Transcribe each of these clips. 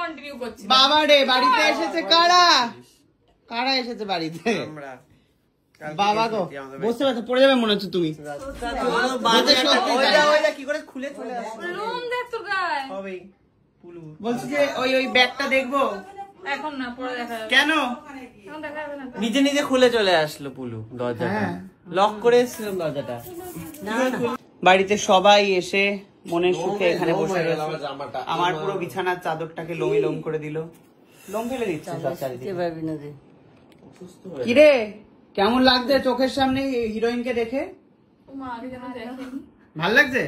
Continue করছি। বাবা রে, বাড়িতে এসেছে কারা? কারা এসেছে বাড়িতে? আমরা। বাবা গো, বুঝতে পারছো পড়ে যাবে মনে হচ্ছে তুমি। কি করে খুলে চলে আসছে? রুম দেখ তো গায়। হবেই। পুলু বলছি যে ওই ব্যাগটা দেখবো। এখন না, পরে দেখা যাবে। কেন? এখন দেখা যাবে না। নিজে নিজে খুলে চলে আসলো পুলু দরজাটা। লক করে এসেছিলাম দরজাটা। বাড়িতে সবাই এসে মনের সুখে এখানে বসে রয়েছে। আমার পুরো বিছানার চাদরটাকে লোমি লোম করে দিল। লোম ফেলে দিচ্ছে সব চারিদিকে। কিরে, কেমন লাগছে চোখের সামনে হিরোইনকে দেখে? ও মা, আগে যেন দেখেনি। ভাল লাগছে?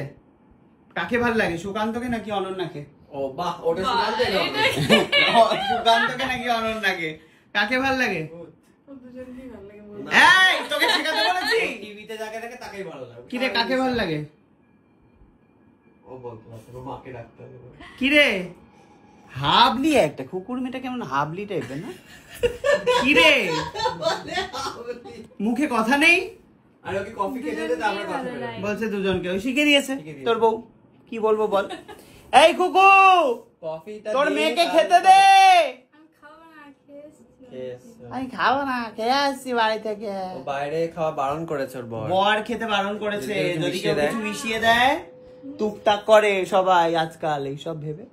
কাকে ভাল লাগে, সুকান্তকে নাকি অনন্যাকে? ও বাহ, ওটা শুনতে সুকান্তকে নাকি অনন্যাকে? কাকে ভাল লাগে? দুজনকেই ভালো লাগে। এই তোকে শেখাতে বলেছি। টিভিতে যাকে দেখে তাকেই ভালো লাগে। কিরে, কাকে ভাল লাগে? ও বলতে পারছে মাকে ডাকতে হবে। কিরে, হাবলি একটা কুকুর মেয়েটা কেমন হাবলি টাইপের না? কিরে, মুখে কথা নেই? আর ওকে কফি খেতে দে, আমরা কথা বলবো। বলছে দুজনকে ওই শিখে দিয়েছে তোর বউ। কি বলবো বল? এই কুকু, কফিটা তোর মেয়েকে খেতে দে। আমি খাবো না, খেয়েছি। আমি খাবো না, খেয়ে আসছি বাড়ি থেকে। ও বাইরে খাওয়া বারণ করেছে ওর বর। বর খেতে বারণ করেছে, যদি যদি মিশিয়ে কেউ দেয়। কিছু মিশিয়ে দেয় টুকটাক করে সবাই আজকাল এইসব ভেবে।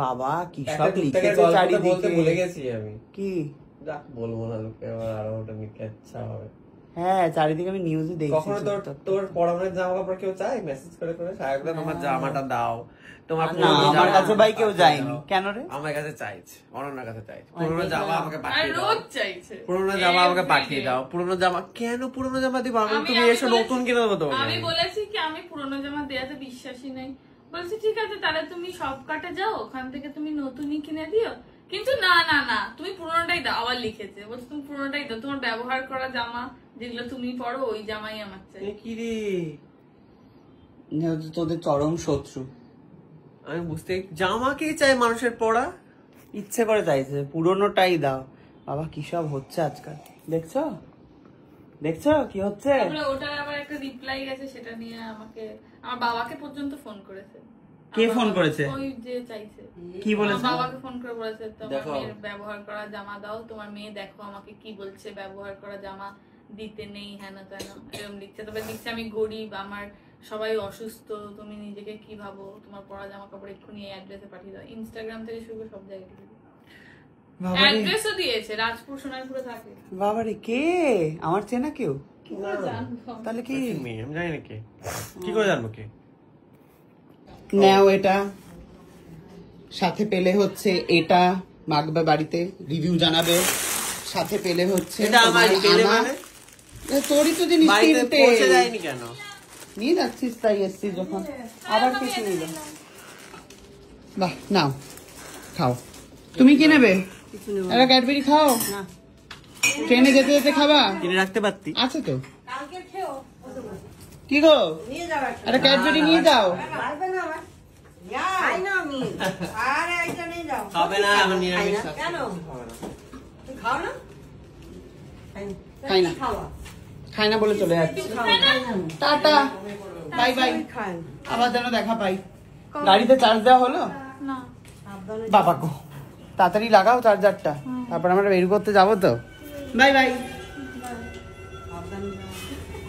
বাবা কি সব লিখেছে চারিদিকে। ভুলে গেছি আমি। কি যাক বলবো না, লোকে আবার আরো ওটা নিতে ইচ্ছা হবে। হ্যাঁ, চারিদিকে আমি নিউজে দেখছি। কখনো তোর পরনের জামা কাপড় কেউ চায় মেসেজ করে করে সাহেবরা তোমার জামাটা দাও, তোমার না, আমার কাছে ভাই কেউ যায়নি। কেন রে? আমার কাছে চাইছে, অনন্যার কাছে চাইছে পুরোনো জামা আমাকে আর পাঠিয়ে দাও, রোজ চাইছে। পুরোনো জামা আমাকে পাঠিয়ে দাও, পুরোনো জামা। কেন পুরোনো জামা দিবা? তুমি এসে নতুন কিনে দেবো তোমাকে। আমি বলেছি কি আমি পুরোনো জামা দেওয়াতে বিশ্বাসী নাই। বলছি ঠিক আছে, তাহলে তুমি সব কাটে যাও, ওখান থেকে তুমি নতুনই কিনে দিও। কিন্তু না না না, তুমি পুরোনোটাই দাও। আবার লিখেছে, বলছে তুমি পুরোনোটাই দাও, তোমার ব্যবহার করা জামা যেগুলো তুমি পরো ওই জামাই আমার চাই। কি রে, তোদের চরম শত্রু। আমি বুঝতে, জামাকেই চাই মানুষের পড়া। ইচ্ছে করে চাইছে পুরোনোটাই দাও। বাবা কি সব হচ্ছে আজকাল, দেখছো দেখছো কি হচ্ছে? তারপরে ওটার আবার একটা রিপ্লাই গেছে, সেটা নিয়ে আমাকে আমার বাবাকে পর্যন্ত ফোন করেছে। কে ফোন করেছে? ওই যে চাইছে। কি বলেছে? আমার বাবাকে ফোন করে বলেছে তোমার দেখো। মেয়ের ব্যবহার করা জামা দাও, তোমার মেয়ে দেখো আমাকে কি বলছে, ব্যবহার করা জামা দিতে নেই, হ্যাঁ কেন এরকম লিখছে। তবে লিখছে আমি গরিব, আমার সবাই অসুস্থ, তুমি নিজেকে কি ভাবো, তোমার পরা জামা কাপড় এক্ষুনি এই অ্যাড্রেসে পাঠিয়ে দাও। ইনস্টাগ্রাম থেকে শুরু করে সব জায়গায় অ্যাড্রেসও দিয়েছে, রাজপুর সোনারপুরে থাকে। বাবারে, কে? আমার চেনা কেউ? জানবো। তাহলে কি মেয়ে আমি জানি না কে, কি করে জানবো কে? নেও এটা, সাথে পেলে হচ্ছে এটা মাগবে বাড়িতে, রিভিউ জানাবে। সাথে পেলে হচ্ছে এটা আমার পেলে মানে তোরই তো জিনিস বাড়িতে কিনতে পৌঁছে যায়নি কেন? নিয়ে যাচ্ছিস, তাই এসছিস যখন আবার কিছু নিল। বাহ, নাও খাও। তুমি কি নেবে? একটা ক্যাডবেরি খাও, ট্রেনে যেতে যেতে খাবা। কিনে রাখতে পারতি। আছে তো। কি গো, একটা ক্যাডবেরি নিয়ে যাও। খাবে না, আমার নিরামিষ আছে। খাই না, খাই না বলে চলে যাচ্ছি। Tata, bye bye. আবার যেন দেখা পাই। গাড়িতে চার্জ দেওয়া হলো? না, বাবা গো, তাড়াতাড়ি লাগাও চার্জারটা, তারপর আমরা বের করতে যাবো তো। Bye bye.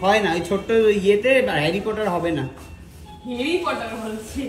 হয় না, ওই ছোট্ট ইয়েতে হ্যারি পটার হবে না। হ্যারি পটার বলছে।